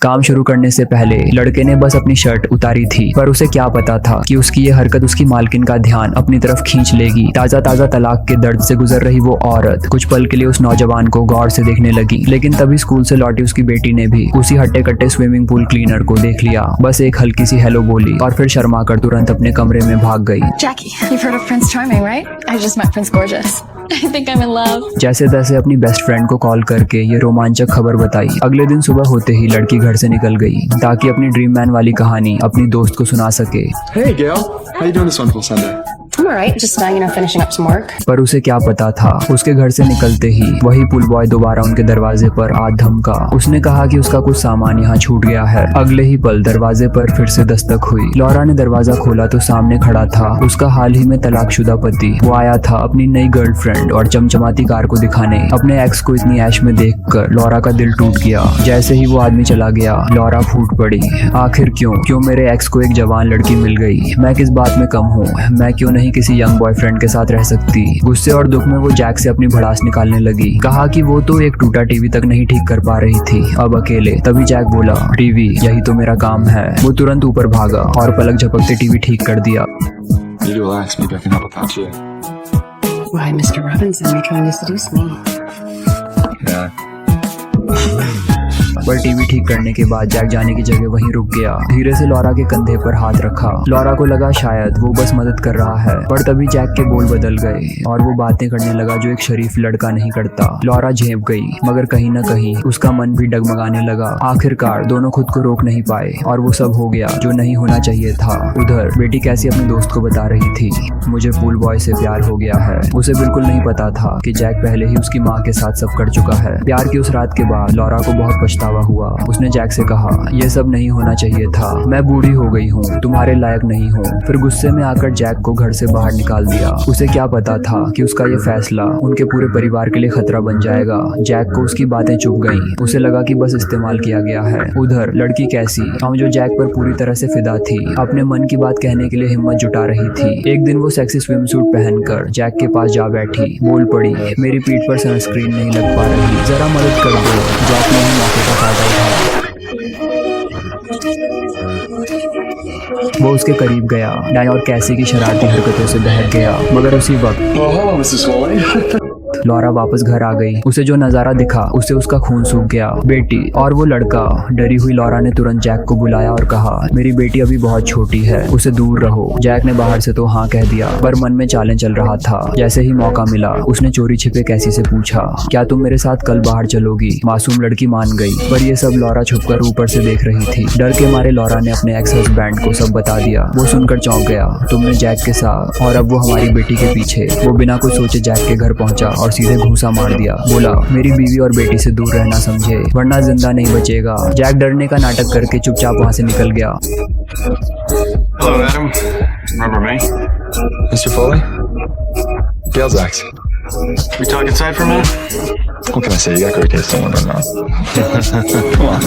काम शुरू करने से पहले लड़के ने बस अपनी शर्ट उतारी थी, पर उसे क्या पता था कि उसकी ये हरकत उसकी मालकिन का ध्यान अपनी तरफ खींच लेगी। ताजा ताजा तलाक के दर्द से गुजर रही वो औरत कुछ पल के लिए उस नौजवान को गौर से देखने लगी, लेकिन तभी स्कूल से लौटी उसकी बेटी ने भी उसी हट्टे कट्टे स्विमिंग पूल क्लीनर को देख लिया। बस एक हल्की सी हेलो बोली और फिर शर्मा कर तुरंत अपने कमरे में भाग गई। Jackie, you've heard of Prince Charming, right? I just met Prince Gorgeous. I think I'm in love. जैसे तैसे अपनी बेस्ट फ्रेंड को कॉल करके ये रोमांचक खबर बताई। अगले दिन सुबह होते ही लड़की घर से निकल गई ताकि अपनी ड्रीम मैन वाली कहानी अपनी दोस्त को सुना सके। Hey Gail, how you doing this wonderful Sunday? I'm alright, just finishing up some work. पर उसे क्या पता था, उसके घर से निकलते ही वही पुल बॉय दोबारा उनके दरवाजे पर आ धमका। उसने कहा कि उसका कुछ सामान यहाँ छूट गया है। अगले ही पल दरवाजे पर फिर से दस्तक हुई। लॉरा ने दरवाजा खोला तो सामने खड़ा था उसका हाल ही में तलाकशुदा पति। वो आया था अपनी नई गर्लफ्रेंड और चमचमाती कार को दिखाने। अपने एक्स को इतनी ऐश में देखकर लॉरा का दिल टूट गया। जैसे ही वो आदमी चला गया, लॉरा फूट पड़ी। आखिर क्यों मेरे एक्स को एक जवान लड़की मिल गई? मैं किस बात में कम हूँ? मैं क्यों नहीं किसी यंग बॉयफ्रेंड के साथ रह सकती? गुस्से और दुख में वो जैक से अपनी भड़ास निकालने लगी। कहा कि वो तो एक टूटा टीवी तक नहीं ठीक कर पा रही थी, अब अकेले। तभी जैक बोला, टीवी यही तो मेरा काम है। वो तुरंत ऊपर भागा और पलक झपकते टीवी ठीक कर दिया। You need to relax, maybe I can help without you. Why, Mr. Robinson, you're trying to seduce me. Yeah. पर टीवी ठीक करने के बाद जैक जाने की जगह वहीं रुक गया। धीरे से लॉरा के कंधे पर हाथ रखा। लॉरा को लगा शायद वो बस मदद कर रहा है, पर तभी जैक के बोल बदल गए और वो बातें करने लगा जो एक शरीफ लड़का नहीं करता। लॉरा झेप गई, मगर कहीं न कहीं उसका मन भी डगमगाने लगा। आखिरकार दोनों खुद को रोक नहीं पाए और वो सब हो गया जो नहीं होना चाहिए था। उधर बेटी कैसी अपनी दोस्त को बता रही थी, मुझे पूल बॉय से प्यार हो गया है। उसे बिल्कुल नहीं पता था कि जैक पहले ही उसकी माँ के साथ सब कर चुका है। प्यार की उस रात के बाद लॉरा को बहुत पछतावा हुआ। उसने जैक से कहा, यह सब नहीं होना चाहिए था, मैं बूढ़ी हो गई हूँ, तुम्हारे लायक नहीं हूँ। फिर गुस्से में आकर जैक को घर से बाहर निकाल दिया। उसे क्या पता था कि उसका ये फैसला उनके पूरे परिवार के लिए खतरा बन जाएगा। जैक को उसकी बातें चुभ गईं। उसे लगा कि बस इस्तेमाल किया गया है। उधर लड़की कैसी, हम जो जैक पर पूरी तरह से फिदा थी, अपने मन की बात कहने के लिए हिम्मत जुटा रही थी। एक दिन वो सेक्सी स्विम सूट पहनकर जैक के पास जा बैठी। बोल पड़ी, मेरी पीठ पर सनस्क्रीन नहीं लग पा रही, जरा मदद कर दो। जैक ने ही मौके का फायदा उठाया। वो उसके करीब गया और कैसी की शरारती हरकतों से बहक गया, मगर उसी वक्त hello, Mrs. Foley. लॉरा वापस घर आ गई। उसे जो नजारा दिखा उससे उसका खून सूख गया। बेटी और वो लड़का। डरी हुई लॉरा ने तुरंत जैक को बुलाया और कहा, मेरी बेटी अभी बहुत छोटी है, उसे दूर रहो। जैक ने बाहर से तो हाँ कह दिया, पर मन में चालें चल रहा था। जैसे ही मौका मिला उसने चोरी छिपे कैसी से पूछा, क्या तुम मेरे साथ कल बाहर चलोगी? मासूम लड़की मान गई, पर ये सब लॉरा छुपकर ऊपर से देख रही थी। डर के मारे लॉरा ने अपने एक्स हस्बैंड को सब बता दिया। वो सुनकर चौंक गया, तुमने जैक के साथ, और अब वो हमारी बेटी के पीछे। वो बिना कुछ सोचे जैक के घर पहुंचा और सीधे घूसा मार दिया। बोला, मेरी बीवी और बेटी से दूर रहना समझे, वरना जिंदा नहीं बचेगा। जैक डरने का नाटक करके चुपचाप वहां से निकल गया। Hello, Adam. Remember me? Mr. Foley? Gail's ex. We talk inside for a minute? What can I say? You got great taste in women, man. Come on.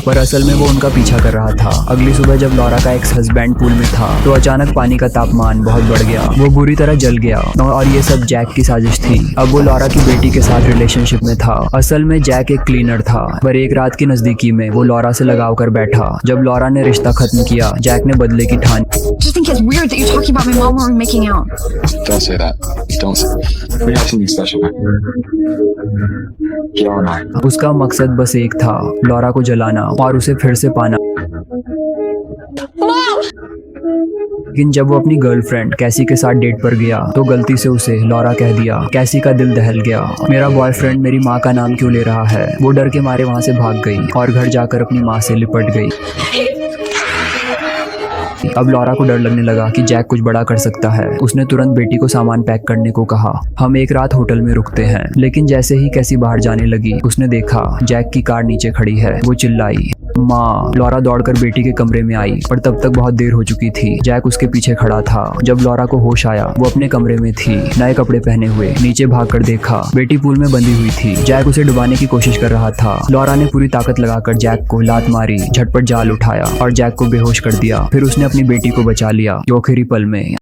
पर असल में वो उनका पीछा कर रहा था। अगली सुबह जब लॉरा का एक्स हस्बैंड पूल में था तो अचानक पानी का तापमान बहुत बढ़ गया। वो बुरी तरह जल गया और ये सब जैक की साजिश थी। अब वो लॉरा की बेटी के साथ रिलेशनशिप में था। असल में जैक एक क्लीनर था, पर एक रात की नजदीकी में वो लॉरा से लगाव कर बैठा। जब लॉरा ने रिश्ता खत्म किया, जैक ने बदले की ठान। Just think it's weird that you're talking about my mom when we're making out. Don't say that. Don't say. We have something special. Gail and I. उसका मकसद बस एक था, लॉरा को जलाना और उसे फिर से पाना। लेकिन जब वो अपनी गर्लफ्रेंड कैसी के साथ डेट पर गया तो गलती से उसे लॉरा कह दिया। कैसी का दिल दहल गया। मेरा बॉयफ्रेंड मेरी माँ का नाम क्यों ले रहा है? वो डर के मारे वहां से भाग गई और घर जाकर अपनी माँ से लिपट गई। अब लॉरा को डर लगने लगा कि जैक कुछ बड़ा कर सकता है। उसने तुरंत बेटी को सामान पैक करने को कहा। हम एक रात होटल में रुकते हैं। लेकिन जैसे ही कैसी बाहर जाने लगी उसने देखा जैक की कार नीचे खड़ी है। वो चिल्लाई, माँ। लॉरा दौड़कर बेटी के कमरे में आई, पर तब तक बहुत देर हो चुकी थी। जैक उसके पीछे खड़ा था। जब लॉरा को होश आया वो अपने कमरे में थी, नए कपड़े पहने हुए। नीचे भागकर देखा बेटी पूल में बंधी हुई थी। जैक उसे डुबाने की कोशिश कर रहा था। लॉरा ने पूरी ताकत लगाकर जैक को लात मारी, झटपट जाल उठाया और जैक को बेहोश कर दिया। फिर उसने अपनी बेटी को बचा लिया जो आखिरी पल में